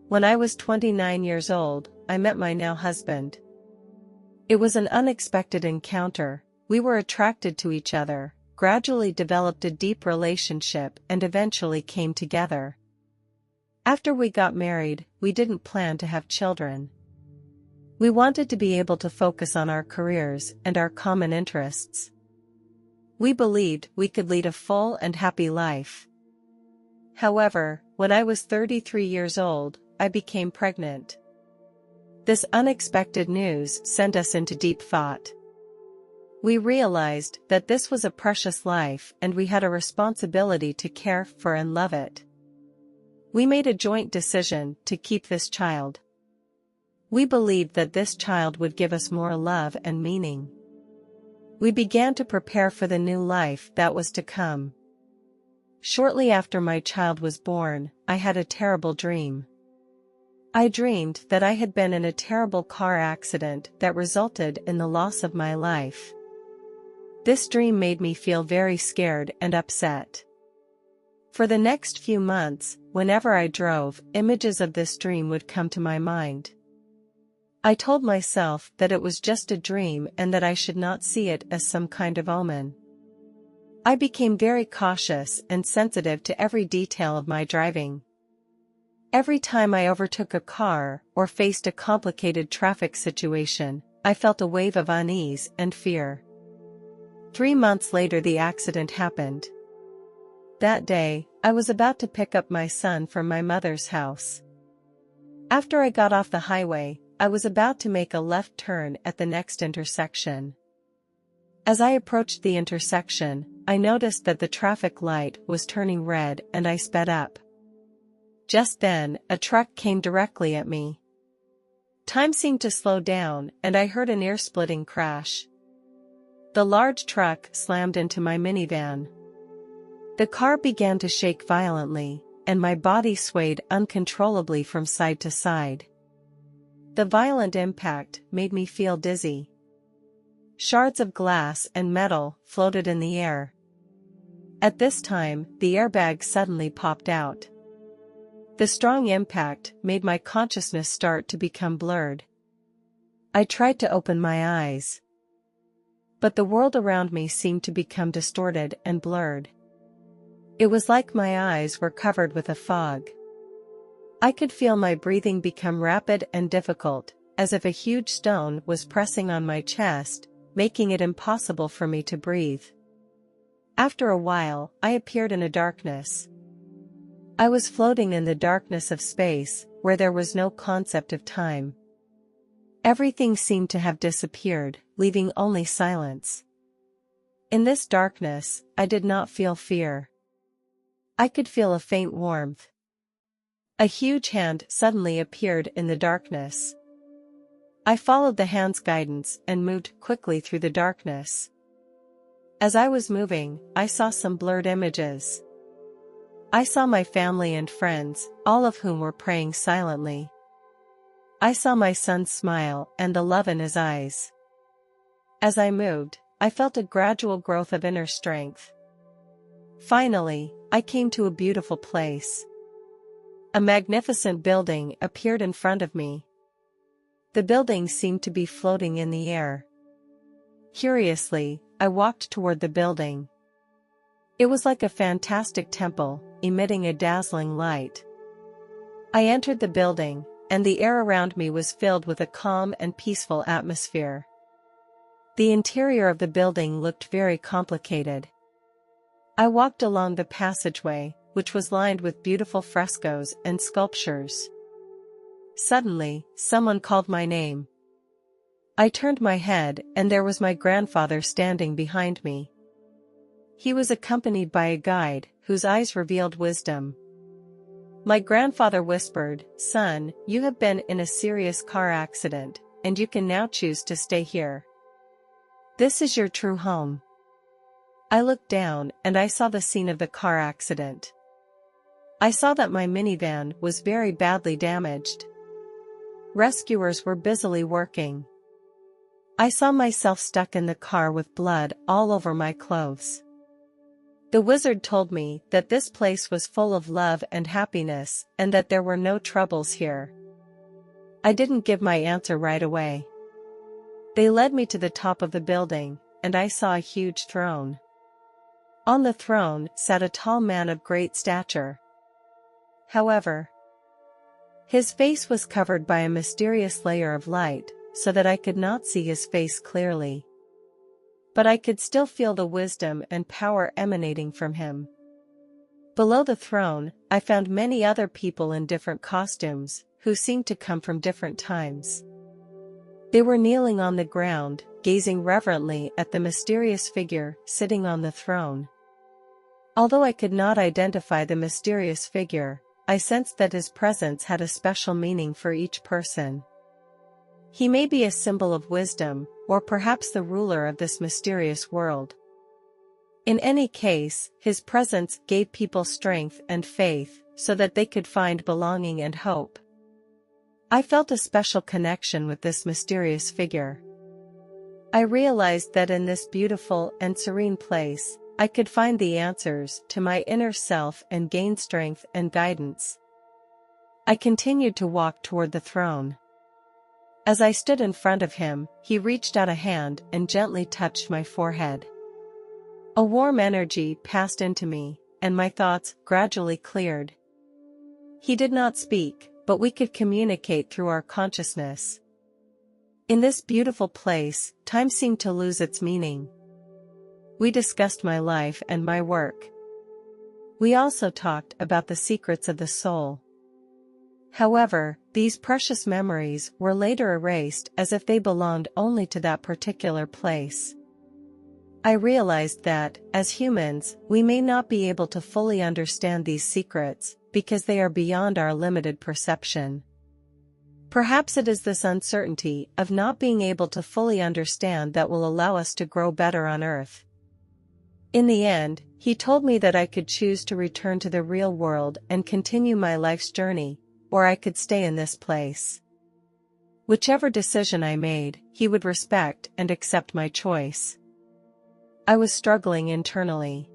When I was 29 years old, I met my now husband. It was an unexpected encounter. We were attracted to each other, gradually developed a deep relationship, and eventually came together. After we got married, we didn't plan to have children. We wanted to be able to focus on our careers and our common interests. We believed we could lead a full and happy life. However, when I was 33 years old, I became pregnant. This unexpected news sent us into deep thought. We realized that this was a precious life and we had a responsibility to care for and love it. We made a joint decision to keep this child. We believed that this child would give us more love and meaning. We began to prepare for the new life that was to come. Shortly after my child was born, I had a terrible dream. I dreamed that I had been in a terrible car accident that resulted in the loss of my life. This dream made me feel very scared and upset. For the next few months, whenever I drove, images of this dream would come to my mind. I told myself that it was just a dream and that I should not see it as some kind of omen. I became very cautious and sensitive to every detail of my driving. Every time I overtook a car or faced a complicated traffic situation, I felt a wave of unease and fear. 3 months later, the accident happened. That day, I was about to pick up my son from my mother's house. After I got off the highway, I was about to make a left turn at the next intersection. As I approached the intersection, I noticed that the traffic light was turning red and I sped up. Just then, a truck came directly at me. Time seemed to slow down and I heard an ear-splitting crash. The large truck slammed into my minivan. The car began to shake violently, and my body swayed uncontrollably from side to side. The violent impact made me feel dizzy. Shards of glass and metal floated in the air. At this time, the airbag suddenly popped out. The strong impact made my consciousness start to become blurred. I tried to open my eyes, but the world around me seemed to become distorted and blurred. It was like my eyes were covered with a fog. I could feel my breathing become rapid and difficult, as if a huge stone was pressing on my chest, making it impossible for me to breathe. After a while, I appeared in a darkness. I was floating in the darkness of space, where there was no concept of time. Everything seemed to have disappeared, leaving only silence. In this darkness, I did not feel fear. I could feel a faint warmth. A huge hand suddenly appeared in the darkness. I followed the hand's guidance and moved quickly through the darkness. As I was moving, I saw some blurred images. I saw my family and friends, all of whom were praying silently. I saw my son's smile and the love in his eyes. As I moved, I felt a gradual growth of inner strength. Finally, I came to a beautiful place. A magnificent building appeared in front of me. The building seemed to be floating in the air. Curiously, I walked toward the building. It was like a fantastic temple, emitting a dazzling light. I entered the building, and the air around me was filled with a calm and peaceful atmosphere. The interior of the building looked very complicated. I walked along the passageway, which was lined with beautiful frescoes and sculptures. Suddenly, someone called my name. I turned my head, and there was my grandfather standing behind me. He was accompanied by a guide, whose eyes revealed wisdom. My grandfather whispered, "Son, you have been in a serious car accident, and you can now choose to stay here. This is your true home." I looked down, and I saw the scene of the car accident. I saw that my minivan was very badly damaged. Rescuers were busily working. I saw myself stuck in the car with blood all over my clothes. The wizard told me that this place was full of love and happiness and that there were no troubles here. I didn't give my answer right away. They led me to the top of the building, and I saw a huge throne. On the throne sat a tall man of great stature. However, his face was covered by a mysterious layer of light, so that I could not see his face clearly. But I could still feel the wisdom and power emanating from him. Below the throne, I found many other people in different costumes, who seemed to come from different times. They were kneeling on the ground, gazing reverently at the mysterious figure sitting on the throne. Although I could not identify the mysterious figure, I sensed that his presence had a special meaning for each person. He may be a symbol of wisdom, or perhaps the ruler of this mysterious world. In any case, his presence gave people strength and faith, so that they could find belonging and hope. I felt a special connection with this mysterious figure. I realized that in this beautiful and serene place, I could find the answers to my inner self and gain strength and guidance. I continued to walk toward the throne. As I stood in front of him, he reached out a hand and gently touched my forehead. A warm energy passed into me, and my thoughts gradually cleared. He did not speak, but we could communicate through our consciousness. In this beautiful place, time seemed to lose its meaning. We discussed my life and my work. We also talked about the secrets of the soul. However, these precious memories were later erased as if they belonged only to that particular place. I realized that, as humans, we may not be able to fully understand these secrets, because they are beyond our limited perception. Perhaps it is this uncertainty of not being able to fully understand that will allow us to grow better on Earth. In the end, he told me that I could choose to return to the real world and continue my life's journey, or I could stay in this place. Whichever decision I made, he would respect and accept my choice. I was struggling internally.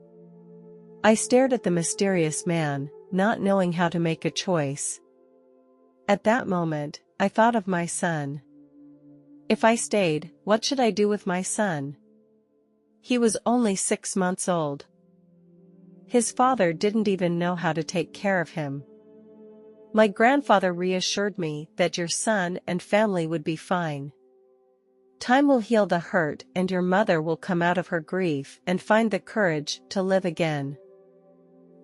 I stared at the mysterious man, not knowing how to make a choice. At that moment, I thought of my son. If I stayed, what should I do with my son? He was only 6 months old. His father didn't even know how to take care of him. My grandfather reassured me that your son and family would be fine. Time will heal the hurt and your mother will come out of her grief and find the courage to live again.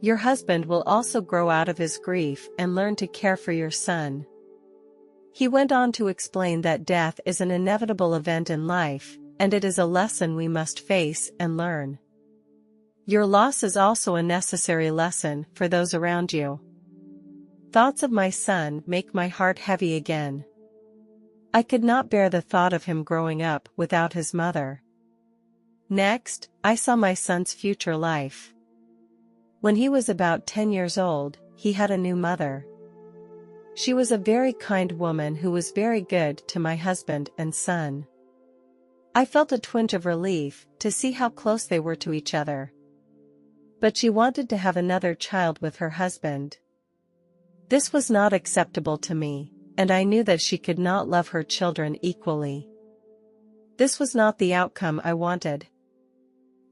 Your husband will also grow out of his grief and learn to care for your son. He went on to explain that death is an inevitable event in life, and it is a lesson we must face and learn. Your loss is also a necessary lesson for those around you. Thoughts of my son make my heart heavy again. I could not bear the thought of him growing up without his mother. Next, I saw my son's future life. When he was about 10 years old, he had a new mother. She was a very kind woman who was very good to my husband and son. I felt a twinge of relief to see how close they were to each other. But she wanted to have another child with her husband. This was not acceptable to me, and I knew that she could not love her children equally. This was not the outcome I wanted.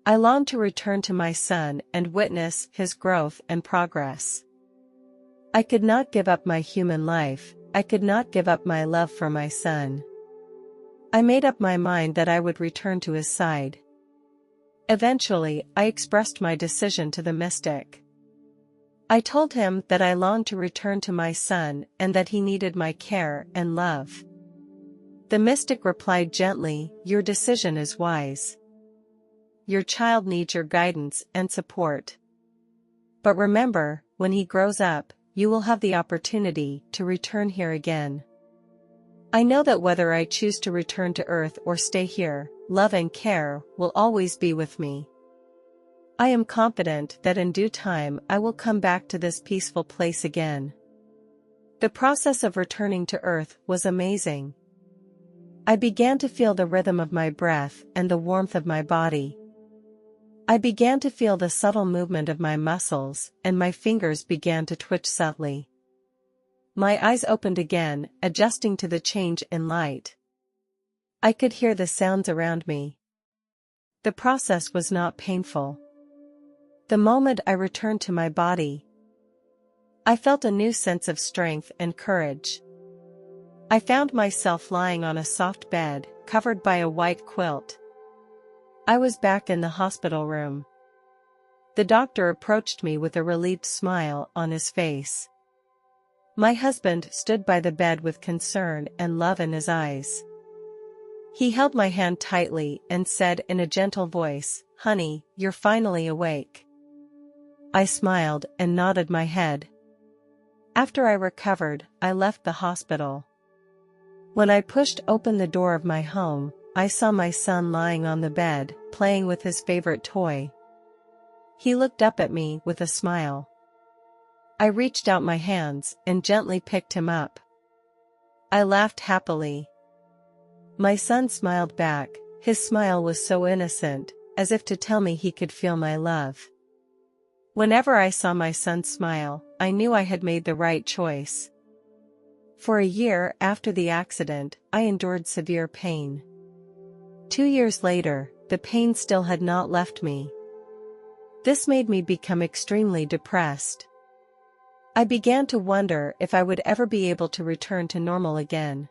I longed to return to my son and witness his growth and progress. I could not give up my human life, I could not give up my love for my son. I made up my mind that I would return to his side. Eventually, I expressed my decision to the mystic. I told him that I longed to return to my son and that he needed my care and love. The mystic replied gently, "Your decision is wise. Your child needs your guidance and support. But remember, when he grows up, you will have the opportunity to return here again. I know that whether I choose to return to Earth or stay here, love and care will always be with me. I am confident that in due time I will come back to this peaceful place again." The process of returning to Earth was amazing. I began to feel the rhythm of my breath and the warmth of my body. I began to feel the subtle movement of my muscles, and my fingers began to twitch subtly. My eyes opened again, adjusting to the change in light. I could hear the sounds around me. The process was not painful. The moment I returned to my body, I felt a new sense of strength and courage. I found myself lying on a soft bed, covered by a white quilt. I was back in the hospital room. The doctor approached me with a relieved smile on his face. My husband stood by the bed with concern and love in his eyes. He held my hand tightly and said in a gentle voice, "Honey, you're finally awake." I smiled and nodded my head. After I recovered, I left the hospital. When I pushed open the door of my home, I saw my son lying on the bed, playing with his favorite toy. He looked up at me with a smile. I reached out my hands and gently picked him up. I laughed happily. My son smiled back. His smile was so innocent, as if to tell me he could feel my love. Whenever I saw my son smile, I knew I had made the right choice. For a year after the accident, I endured severe pain. 2 years later, the pain still had not left me. This made me become extremely depressed. I began to wonder if I would ever be able to return to normal again.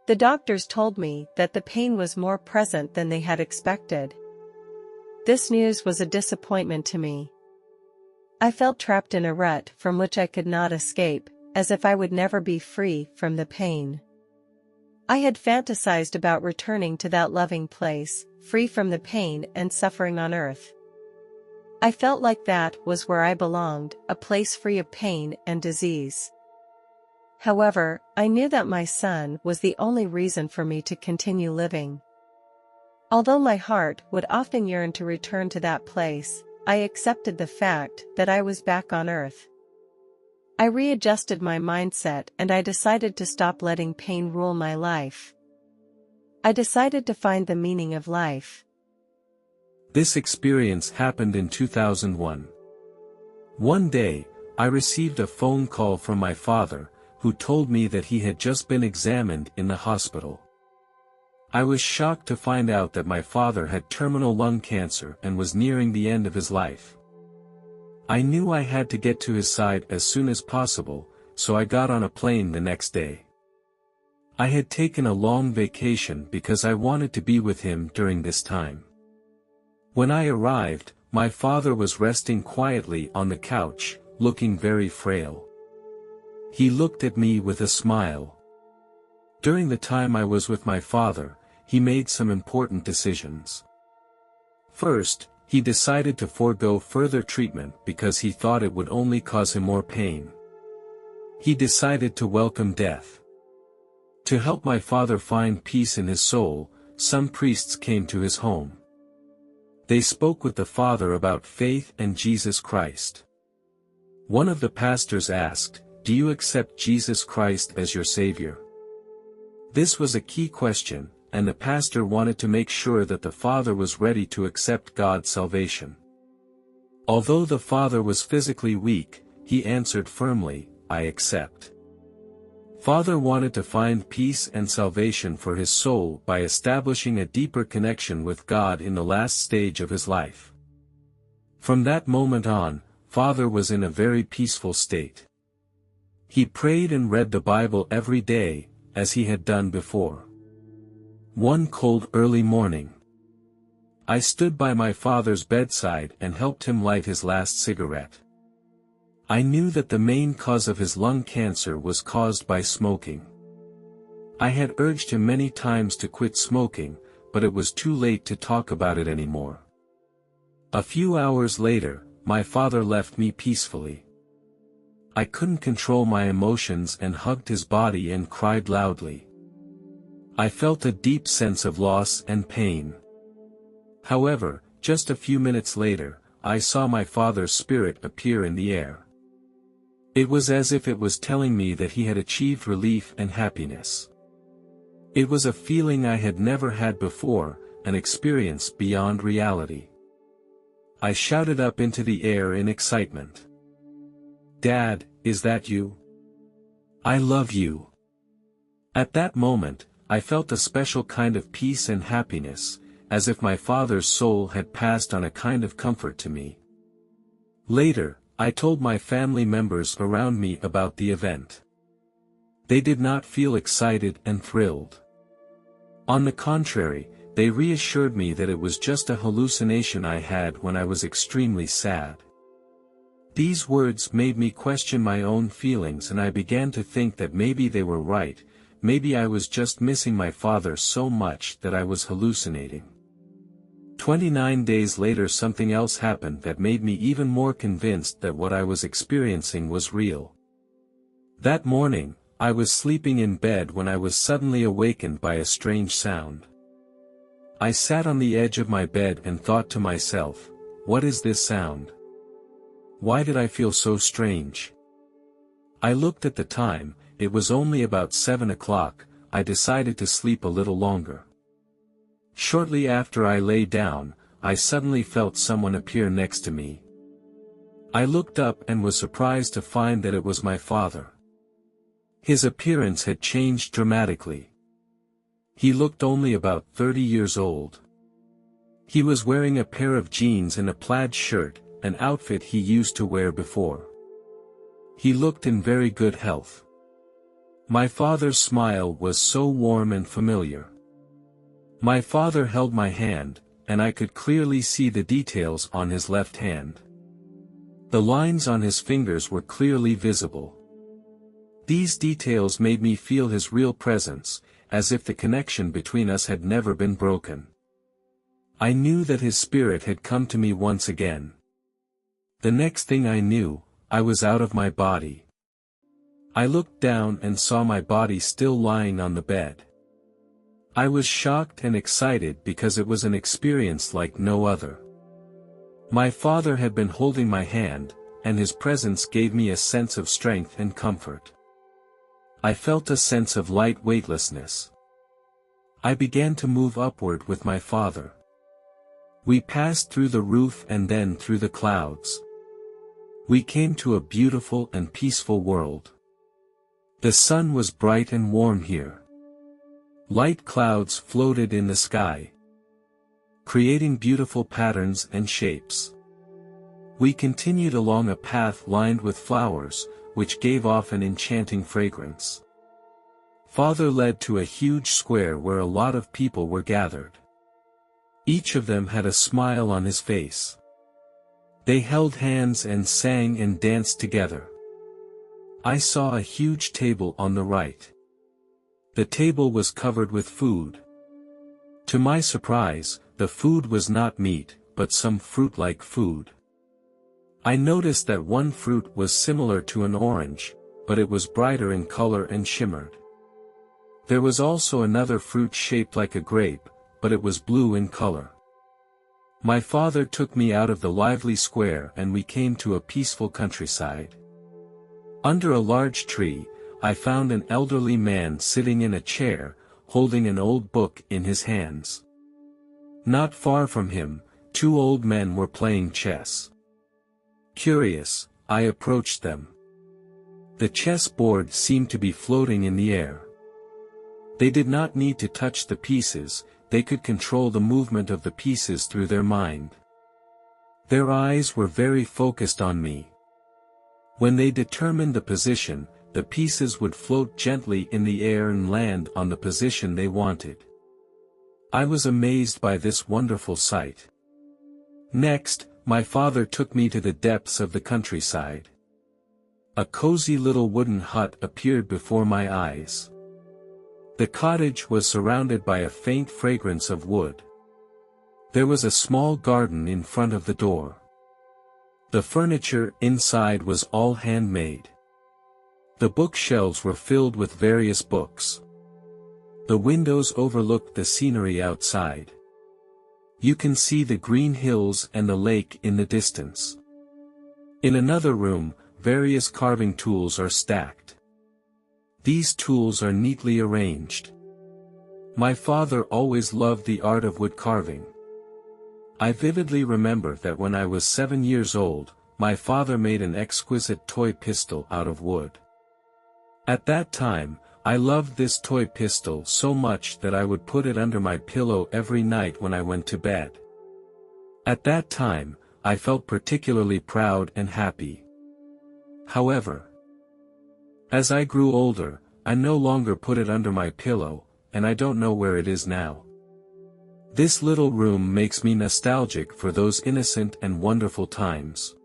The doctors told me that the pain was more present than they had expected. This news was a disappointment to me. I felt trapped in a rut from which I could not escape, as if I would never be free from the pain. I had fantasized about returning to that loving place, free from the pain and suffering on earth. I felt like that was where I belonged, a place free of pain and disease. However, I knew that my son was the only reason for me to continue living. Although my heart would often yearn to return to that place, I accepted the fact that I was back on earth. I readjusted my mindset and I decided to stop letting pain rule my life. I decided to find the meaning of life. This experience happened in 2001. One day, I received a phone call from my father, who told me that he had just been examined in the hospital. I was shocked to find out that my father had terminal lung cancer and was nearing the end of his life. I knew I had to get to his side as soon as possible, so I got on a plane the next day. I had taken a long vacation because I wanted to be with him during this time. When I arrived, my father was resting quietly on the couch, looking very frail. He looked at me with a smile. During the time I was with my father, he made some important decisions. First, he decided to forego further treatment because he thought it would only cause him more pain. He decided to welcome death. To help my father find peace in his soul, some priests came to his home. They spoke with the father about faith and Jesus Christ. One of the pastors asked, "Do you accept Jesus Christ as your Savior?" This was a key question, and the pastor wanted to make sure that the father was ready to accept God's salvation. Although the father was physically weak, he answered firmly, "I accept." Father wanted to find peace and salvation for his soul by establishing a deeper connection with God in the last stage of his life. From that moment on, Father was in a very peaceful state. He prayed and read the Bible every day, as he had done before. One cold early morning, I stood by my father's bedside and helped him light his last cigarette. I knew that the main cause of his lung cancer was caused by smoking. I had urged him many times to quit smoking, but it was too late to talk about it anymore. A few hours later, my father left me peacefully. I couldn't control my emotions and hugged his body and cried loudly. I felt a deep sense of loss and pain. However, just a few minutes later, I saw my father's spirit appear in the air. It was as if it was telling me that he had achieved relief and happiness. It was a feeling I had never had before, an experience beyond reality. I shouted up into the air in excitement. "Dad, is that you? I love you." At that moment, I felt a special kind of peace and happiness, as if my father's soul had passed on a kind of comfort to me. Later, I told my family members around me about the event. They did not feel excited and thrilled. On the contrary, they reassured me that it was just a hallucination I had when I was extremely sad. These words made me question my own feelings, and I began to think that maybe they were right, maybe I was just missing my father so much that I was hallucinating. 29 days later, something else happened that made me even more convinced that what I was experiencing was real. That morning, I was sleeping in bed when I was suddenly awakened by a strange sound. I sat on the edge of my bed and thought to myself, what is this sound? Why did I feel so strange? I looked at the time. It was only about 7 o'clock. I decided to sleep a little longer. Shortly after I lay down, I suddenly felt someone appear next to me. I looked up and was surprised to find that it was my father. His appearance had changed dramatically. He looked only about 30 years old. He was wearing a pair of jeans and a plaid shirt, an outfit he used to wear before. He looked in very good health. My father's smile was so warm and familiar. My father held my hand, and I could clearly see the details on his left hand. The lines on his fingers were clearly visible. These details made me feel his real presence, as if the connection between us had never been broken. I knew that his spirit had come to me once again. The next thing I knew, I was out of my body. I looked down and saw my body still lying on the bed. I was shocked and excited because it was an experience like no other. My father had been holding my hand, and his presence gave me a sense of strength and comfort. I felt a sense of light weightlessness. I began to move upward with my father. We passed through the roof and then through the clouds. We came to a beautiful and peaceful world. The sun was bright and warm here. Light clouds floated in the sky, creating beautiful patterns and shapes. We continued along a path lined with flowers, which gave off an enchanting fragrance. Father led to a huge square where a lot of people were gathered. Each of them had a smile on his face. They held hands and sang and danced together. I saw a huge table on the right. The table was covered with food. To my surprise, the food was not meat, but some fruit-like food. I noticed that one fruit was similar to an orange, but it was brighter in color and shimmered. There was also another fruit shaped like a grape, but it was blue in color. My father took me out of the lively square and we came to a peaceful countryside. Under a large tree, I found an elderly man sitting in a chair, holding an old book in his hands. Not far from him, two old men were playing chess. Curious, I approached them. The chess board seemed to be floating in the air. They did not need to touch the pieces, they could control the movement of the pieces through their mind. Their eyes were very focused on me. When they determined the position, the pieces would float gently in the air and land on the position they wanted. I was amazed by this wonderful sight. Next, my father took me to the depths of the countryside. A cozy little wooden hut appeared before my eyes. The cottage was surrounded by a faint fragrance of wood. There was a small garden in front of the door. The furniture inside was all handmade. The bookshelves were filled with various books. The windows overlooked the scenery outside. You can see the green hills and the lake in the distance. In another room, various carving tools are stacked. These tools are neatly arranged. My father always loved the art of wood carving. I vividly remember that when I was 7 years old, my father made an exquisite toy pistol out of wood. At that time, I loved this toy pistol so much that I would put it under my pillow every night when I went to bed. At that time, I felt particularly proud and happy. However, as I grew older, I no longer put it under my pillow, and I don't know where it is now. This little room makes me nostalgic for those innocent and wonderful times.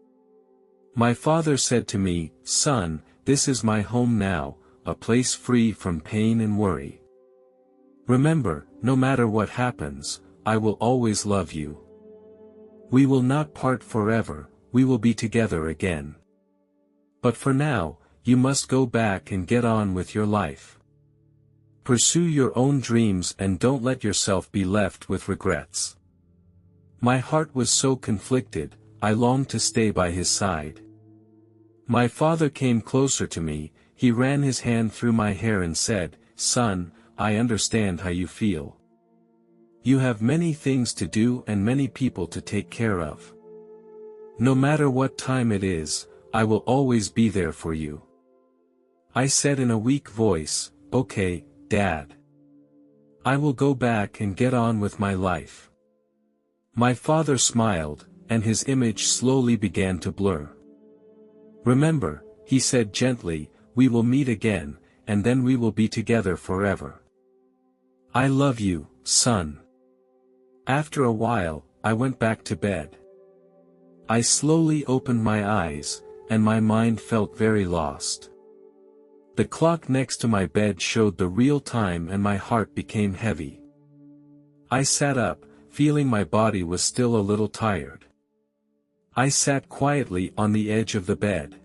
My father said to me, "Son, this is my home now, a place free from pain and worry. Remember, no matter what happens, I will always love you. We will not part forever, we will be together again. But for now, you must go back and get on with your life. Pursue your own dreams and don't let yourself be left with regrets." My heart was so conflicted, I longed to stay by his side. My father came closer to me, he ran his hand through my hair and said, "Son, I understand how you feel. You have many things to do and many people to take care of. No matter what time it is, I will always be there for you." I said in a weak voice, "Okay, Dad. I will go back and get on with my life." My father smiled, and his image slowly began to blur. "Remember," he said gently, "we will meet again, and then we will be together forever. I love you, son." After a while, I went back to bed. I slowly opened my eyes, and my mind felt very lost. The clock next to my bed showed the real time and my heart became heavy. I sat up, feeling my body was still a little tired. I sat quietly on the edge of the bed.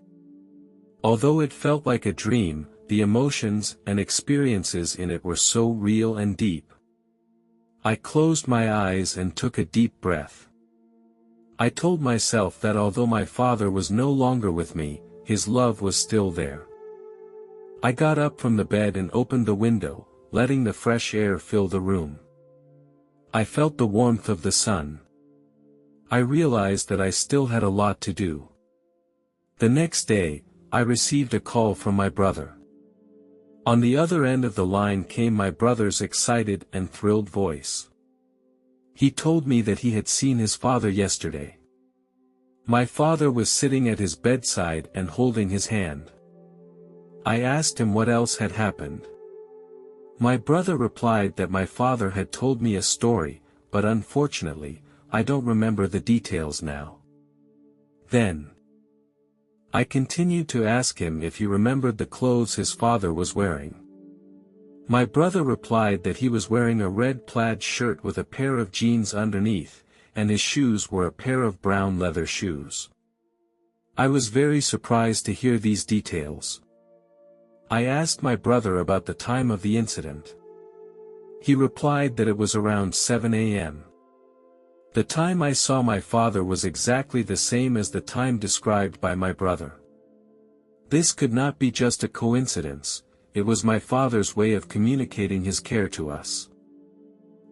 Although it felt like a dream, the emotions and experiences in it were so real and deep. I closed my eyes and took a deep breath. I told myself that although my father was no longer with me, his love was still there. I got up from the bed and opened the window, letting the fresh air fill the room. I felt the warmth of the sun. I realized that I still had a lot to do. The next day, I received a call from my brother. On the other end of the line came my brother's excited and thrilled voice. He told me that he had seen his father yesterday. My father was sitting at his bedside and holding his hand. I asked him what else had happened. My brother replied that my father had told me a story, but unfortunately, I don't remember the details now. Then, I continued to ask him if he remembered the clothes his father was wearing. My brother replied that he was wearing a red plaid shirt with a pair of jeans underneath, and his shoes were a pair of brown leather shoes. I was very surprised to hear these details. I asked my brother about the time of the incident. He replied that it was around 7 a.m. The time I saw my father was exactly the same as the time described by my brother. This could not be just a coincidence, it was my father's way of communicating his care to us.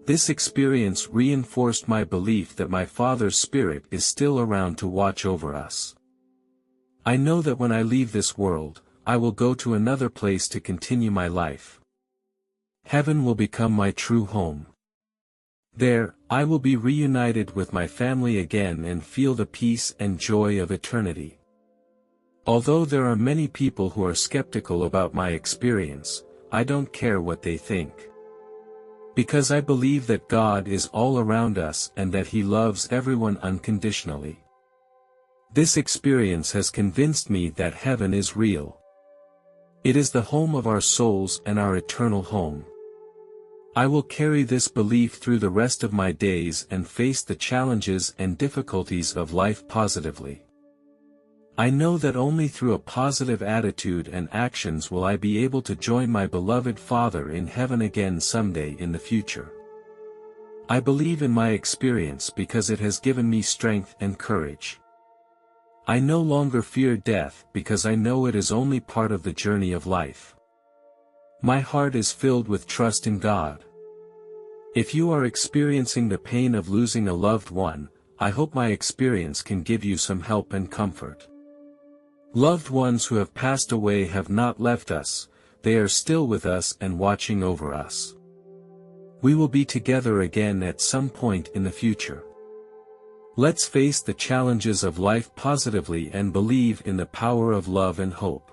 This experience reinforced my belief that my father's spirit is still around to watch over us. I know that when I leave this world, I will go to another place to continue my life. Heaven will become my true home. There, I will be reunited with my family again and feel the peace and joy of eternity. Although there are many people who are skeptical about my experience, I don't care what they think. Because I believe that God is all around us and that He loves everyone unconditionally. This experience has convinced me that heaven is real. It is the home of our souls and our eternal home. I will carry this belief through the rest of my days and face the challenges and difficulties of life positively. I know that only through a positive attitude and actions will I be able to join my beloved Father in heaven again someday in the future. I believe in my experience because it has given me strength and courage. I no longer fear death because I know it is only part of the journey of life. My heart is filled with trust in God. If you are experiencing the pain of losing a loved one, I hope my experience can give you some help and comfort. Loved ones who have passed away have not left us, they are still with us and watching over us. We will be together again at some point in the future. Let's face the challenges of life positively and believe in the power of love and hope.